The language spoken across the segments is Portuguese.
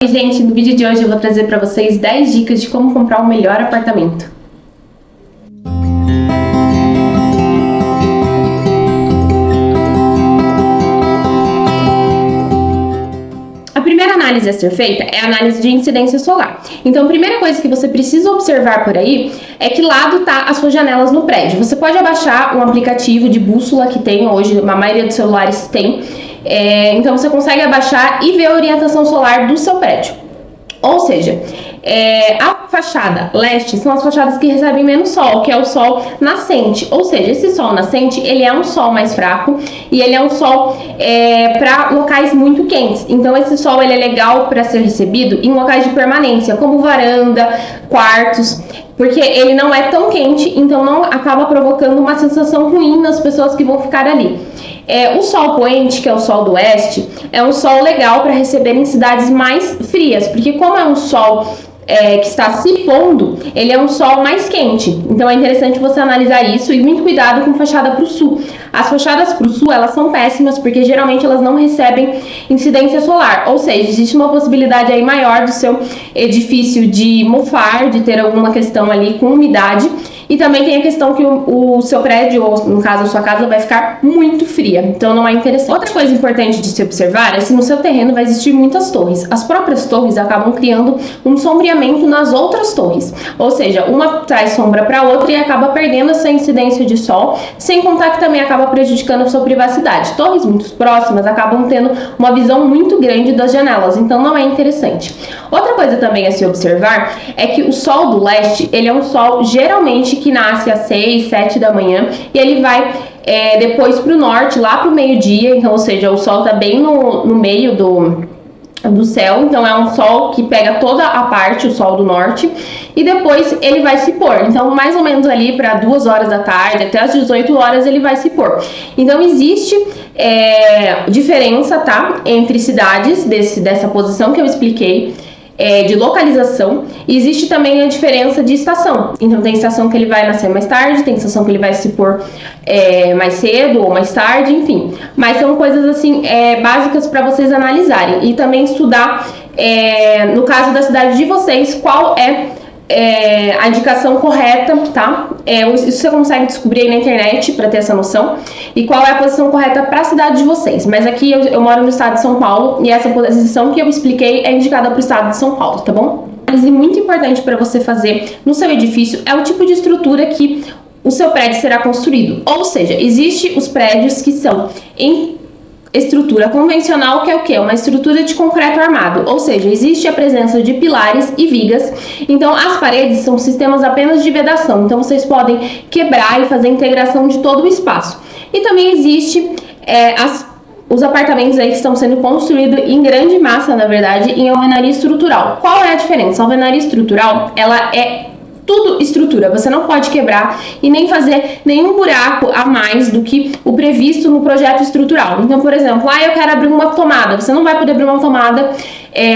E, gente, no vídeo de hoje eu vou trazer para vocês 10 dicas de como comprar o melhor apartamento. A primeira análise a ser feita é a análise de incidência solar. Então, a primeira coisa que você precisa observar por aí é que lado tá as suas janelas no prédio. Você pode abaixar um aplicativo de bússola que tem hoje, a maioria dos celulares tem. Então, você consegue abaixar e ver a orientação solar do seu prédio. Ou seja, a fachada leste são as fachadas que recebem menos sol, que é o sol nascente. Ou seja, esse sol nascente, ele é um sol mais fraco e ele é um sol para locais muito quentes. Então, esse sol ele é legal para ser recebido em locais de permanência, como varanda, quartos, porque ele não é tão quente, então não acaba provocando uma sensação ruim nas pessoas que vão ficar ali. O sol poente, que é o sol do oeste, é um sol legal para receber em cidades mais frias, porque como é um sol que está se pondo, ele é um sol mais quente. Então é interessante você analisar isso e muito cuidado com fachada para o sul. As fachadas para o sul, elas são péssimas porque geralmente elas não recebem incidência solar, ou seja, existe uma possibilidade aí maior do seu edifício de mofar, de ter alguma questão ali com umidade. E também tem a questão que o seu prédio, ou no caso a sua casa, vai ficar muito fria, então não é interessante. Outra coisa importante de se observar é se no seu terreno vai existir muitas torres. As próprias torres acabam criando um sombreamento nas outras torres, ou seja, uma traz sombra para a outra e acaba perdendo essa incidência de sol, sem contar que também acaba prejudicando a sua privacidade. Torres muito próximas acabam tendo uma visão muito grande das janelas, então não é interessante. Outra coisa também a se observar é que o sol do leste, ele é um sol geralmente que nasce às 6, 7 da manhã e ele vai depois para o norte, lá para o meio-dia, então, ou seja, o sol está bem no meio do céu, então é um sol que pega toda a parte, o sol do norte, e depois ele vai se pôr. Então, mais ou menos ali para 2 horas da tarde, até as 18 horas ele vai se pôr. Então, existe diferença, tá, entre cidades dessa posição que eu expliquei, de localização, e existe também a diferença de estação. Então tem estação que ele vai nascer mais tarde, tem estação que ele vai se pôr mais cedo ou mais tarde, enfim. Mas são coisas assim básicas para vocês analisarem e também estudar, no caso da cidade de vocês, qual é a indicação correta, tá? Isso você consegue descobrir aí na internet para ter essa noção. E qual é a posição correta para a cidade de vocês. Mas aqui eu moro no estado de São Paulo e essa posição que eu expliquei é indicada para o estado de São Paulo, tá bom? Uma análise muito importante para você fazer no seu edifício é o tipo de estrutura que o seu prédio será construído. Ou seja, existem os prédios que são em estrutura convencional, que é o quê? Uma estrutura de concreto armado, ou seja, existe a presença de pilares e vigas, então as paredes são sistemas apenas de vedação, então vocês podem quebrar e fazer a integração de todo o espaço. E também existe os apartamentos aí que estão sendo construídos em grande massa, na verdade, em alvenaria estrutural. Qual é a diferença? A alvenaria estrutural, ela é tudo estrutura, você não pode quebrar e nem fazer nenhum buraco a mais do que o previsto no projeto estrutural. Então, por exemplo, eu quero abrir uma tomada, você não vai poder abrir uma tomada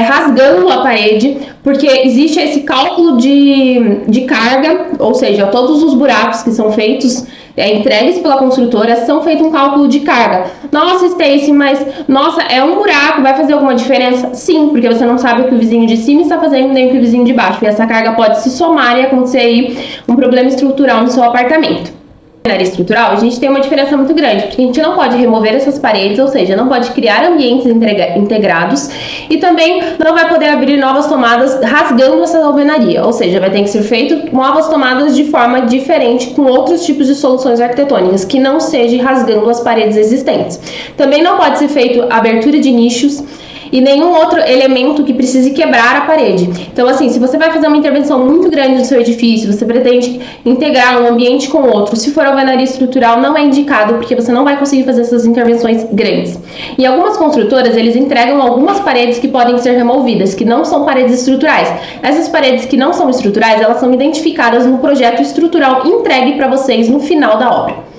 rasgando a parede, porque existe esse cálculo de carga, ou seja, todos os buracos que são feitos, entregues pela construtora, são feitos um cálculo de carga. Nossa, Stacy, mas nossa, é um buraco, vai fazer alguma diferença? Sim, porque você não sabe o que o vizinho de cima está fazendo nem o que o vizinho de baixo, e essa carga pode se somar e acontecer aí um problema estrutural no seu apartamento. Na área estrutural, a gente tem uma diferença muito grande, porque a gente não pode remover essas paredes, ou seja, não pode criar ambientes integrados e também não vai poder abrir novas tomadas rasgando essa alvenaria, ou seja, vai ter que ser feito novas tomadas de forma diferente com outros tipos de soluções arquitetônicas, que não seja rasgando as paredes existentes. Também não pode ser feito abertura de nichos e nenhum outro elemento que precise quebrar a parede. Então, assim, se você vai fazer uma intervenção muito grande no seu edifício, você pretende integrar um ambiente com outro, se for alvenaria estrutural, não é indicado, porque você não vai conseguir fazer essas intervenções grandes. E algumas construtoras, eles entregam algumas paredes que podem ser removidas, que não são paredes estruturais. Essas paredes que não são estruturais, elas são identificadas no projeto estrutural entregue para vocês no final da obra.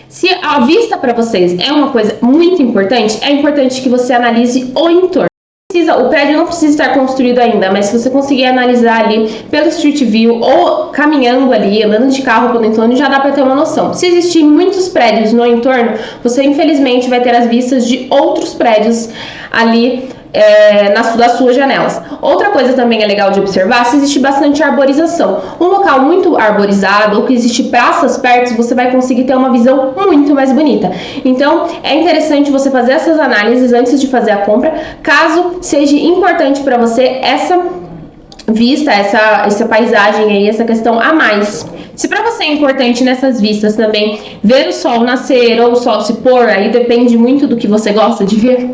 Se a vista para vocês é uma coisa muito importante, é importante que você analise o entorno. O prédio não precisa estar construído ainda, mas se você conseguir analisar ali pelo Street View ou caminhando ali, andando de carro pelo entorno, já dá para ter uma noção. Se existir muitos prédios no entorno, você infelizmente vai ter as vistas de outros prédios ali das suas janelas. Outra coisa também é legal de observar se existe bastante arborização. Um local muito arborizado ou que existe praças perto, você vai conseguir ter uma visão muito mais bonita. Então, é interessante você fazer essas análises antes de fazer a compra, caso seja importante para você essa vista, essa paisagem aí, essa questão a mais. Se para você é importante nessas vistas também ver o sol nascer ou o sol se pôr, aí depende muito do que você gosta de ver,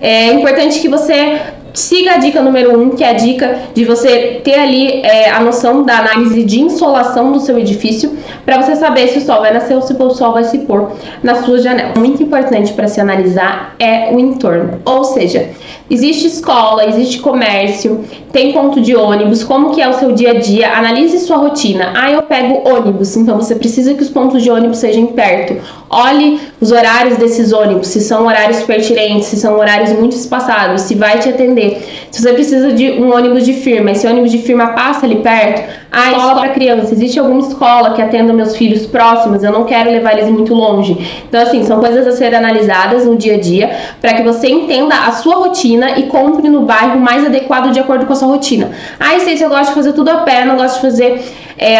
é importante que você siga a dica número 1, que é a dica de você ter ali a noção da análise de insolação do seu edifício, para você saber se o sol vai nascer ou se o sol vai se pôr na sua janela. Muito importante para se analisar é o entorno, ou seja, existe escola, existe comércio, tem ponto de ônibus, como que é o seu dia a dia, analise sua rotina. Eu pego ônibus, então você precisa que os pontos de ônibus sejam perto. Olhe os horários desses ônibus, se são horários pertinentes, se são horários muito espaçados, se vai te atender. Se você precisa de um ônibus de firma, esse ônibus de firma passa ali perto, escola para criança, existe alguma escola que atenda meus filhos próximos, eu não quero levar eles muito longe. Então, assim, são coisas a ser analisadas no dia a dia, para que você entenda a sua rotina e compre no bairro mais adequado de acordo com a sua rotina. Se eu gosto de fazer tudo a pé, não gosto de fazer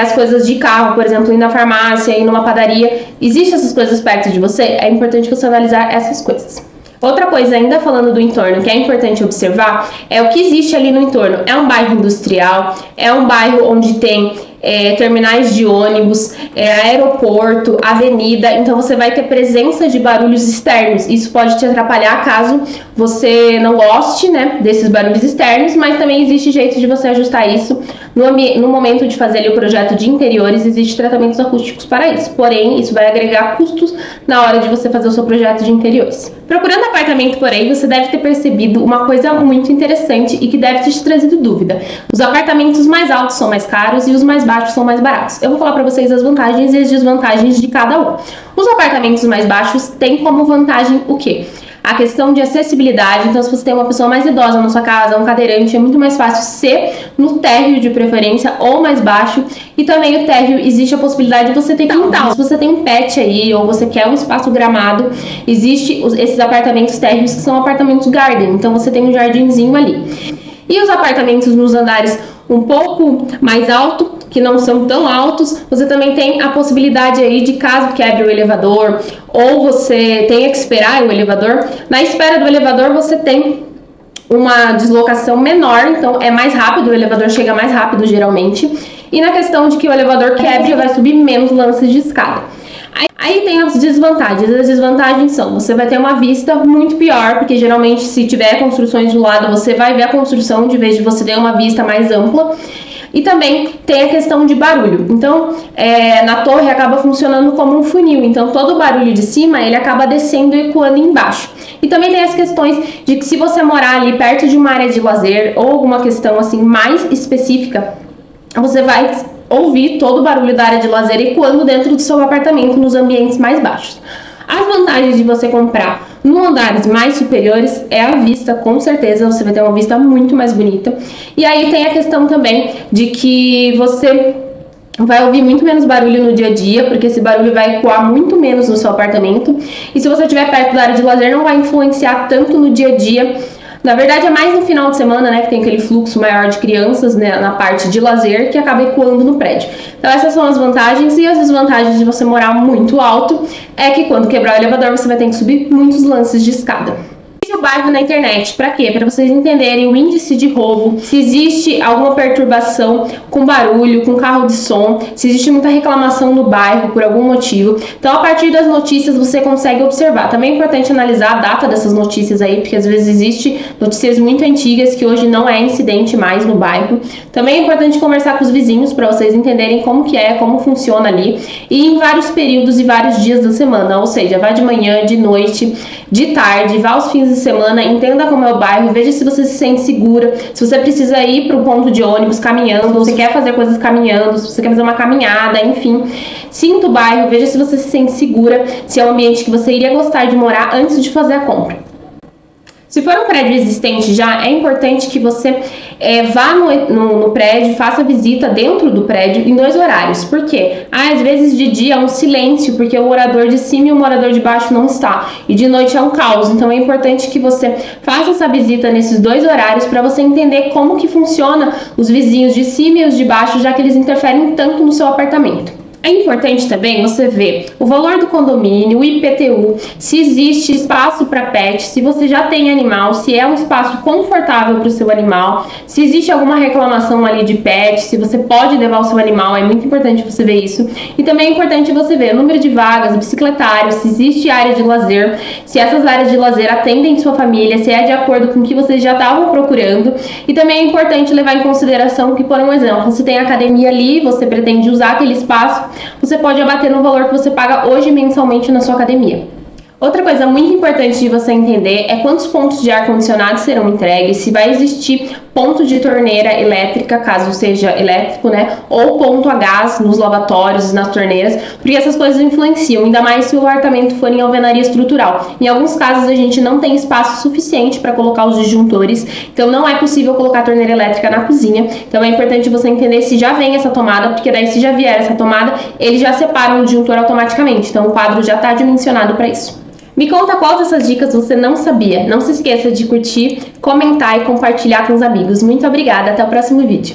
as coisas de carro, por exemplo, ir na farmácia, ir numa padaria, existem essas coisas perto de você? É importante você analisar essas coisas. Outra coisa, ainda falando do entorno, que é importante observar, é o que existe ali no entorno. É um bairro industrial, é um bairro onde tem terminais de ônibus, aeroporto, avenida, então você vai ter presença de barulhos externos. Isso pode te atrapalhar caso você não goste, né, desses barulhos externos, mas também existe jeito de você ajustar isso no momento de fazer ali o projeto de interiores. Existe tratamentos acústicos para isso, porém isso vai agregar custos na hora de você fazer o seu projeto de interiores. Procurando apartamento por aí, você deve ter percebido uma coisa muito interessante e que deve ter te trazido dúvida. Os apartamentos mais altos são mais caros e os mais baixos são mais baratos. Eu vou falar para vocês as vantagens e as desvantagens de cada um. Os apartamentos mais baixos têm como vantagem o quê? A questão de acessibilidade. Então, se você tem uma pessoa mais idosa na sua casa, um cadeirante, é muito mais fácil ser no térreo de preferência ou mais baixo. E também o térreo, existe a possibilidade de você ter quintal. Se você tem um pet aí ou você quer um espaço gramado, existe esses apartamentos térreos que são apartamentos garden. Então, você tem um jardinzinho ali. E os apartamentos nos andares um pouco mais alto, que não são tão altos, você também tem a possibilidade aí de, caso quebre o elevador ou você tenha que esperar o elevador, na espera do elevador você tem uma deslocação menor, então é mais rápido, o elevador chega mais rápido geralmente, e na questão de que o elevador quebre, vai subir menos lances de escada. Aí tem as desvantagens. As desvantagens são, você vai ter uma vista muito pior, porque geralmente se tiver construções do lado, você vai ver a construção de vez de você ter uma vista mais ampla. E também tem a questão de barulho. Então, na torre acaba funcionando como um funil. Então, todo o barulho de cima, ele acaba descendo e ecoando embaixo. E também tem as questões de que se você morar ali perto de uma área de lazer ou alguma questão assim mais específica, você vai ouvir todo o barulho da área de lazer ecoando dentro do seu apartamento nos ambientes mais baixos. As vantagens de você comprar no andares mais superiores é a vista, com certeza, você vai ter uma vista muito mais bonita. E aí tem a questão também de que você vai ouvir muito menos barulho no dia a dia, porque esse barulho vai ecoar muito menos no seu apartamento. E se você estiver perto da área de lazer, não vai influenciar tanto no dia a dia. Na verdade, é mais no final de semana, né, que tem aquele fluxo maior de crianças, né, na parte de lazer, que acaba ecoando no prédio. Então, essas são as vantagens. E as desvantagens de você morar muito alto é que quando quebrar o elevador, você vai ter que subir muitos lances de escada. O bairro na internet, para quê? Para vocês entenderem o índice de roubo, se existe alguma perturbação com barulho, com carro de som, se existe muita reclamação no bairro por algum motivo. Então, a partir das notícias, você consegue observar. Também é importante analisar a data dessas notícias aí, porque às vezes existe notícias muito antigas que hoje não é incidente mais no bairro. Também é importante conversar com os vizinhos para vocês entenderem como que é, como funciona ali, e em vários períodos e vários dias da semana, ou seja, vai de manhã, de noite, de tarde, vá aos fins de semana, entenda como é o bairro, veja se você se sente segura, se você precisa ir para o ponto de ônibus caminhando, ou se quer fazer coisas caminhando, se você quer fazer uma caminhada, enfim. Sinta o bairro, veja se você se sente segura, se é um ambiente que você iria gostar de morar antes de fazer a compra. Se for um prédio existente já, é importante que você vá no prédio, faça visita dentro do prédio em 2 horários. Por quê? Às vezes de dia é um silêncio, porque o morador de cima e o morador de baixo não está. E de noite é um caos. Então é importante que você faça essa visita nesses 2 horários para você entender como que funciona os vizinhos de cima e os de baixo, já que eles interferem tanto no seu apartamento. É importante também você ver o valor do condomínio, o IPTU, se existe espaço para pet, se você já tem animal, se é um espaço confortável para o seu animal, se existe alguma reclamação ali de pet, se você pode levar o seu animal, é muito importante você ver isso. E também é importante você ver o número de vagas, bicicletários, se existe área de lazer, se essas áreas de lazer atendem sua família, se é de acordo com o que vocês já estavam procurando. E também é importante levar em consideração que, por um exemplo, você tem academia ali, você pretende usar aquele espaço, você pode abater no valor que você paga hoje mensalmente na sua academia. Outra coisa muito importante de você entender é quantos pontos de ar-condicionado serão entregues, se vai existir ponto de torneira elétrica, caso seja elétrico, né? Ou ponto a gás nos lavatórios, nas torneiras, porque essas coisas influenciam, ainda mais se o apartamento for em alvenaria estrutural. Em alguns casos a gente não tem espaço suficiente para colocar os disjuntores, então não é possível colocar torneira elétrica na cozinha. Então é importante você entender se já vem essa tomada, porque daí se já vier essa tomada, eles já separam o disjuntor automaticamente, então o quadro já está dimensionado para isso. Me conta qual dessas dicas você não sabia. Não se esqueça de curtir, comentar e compartilhar com os amigos. Muito obrigada, até o próximo vídeo.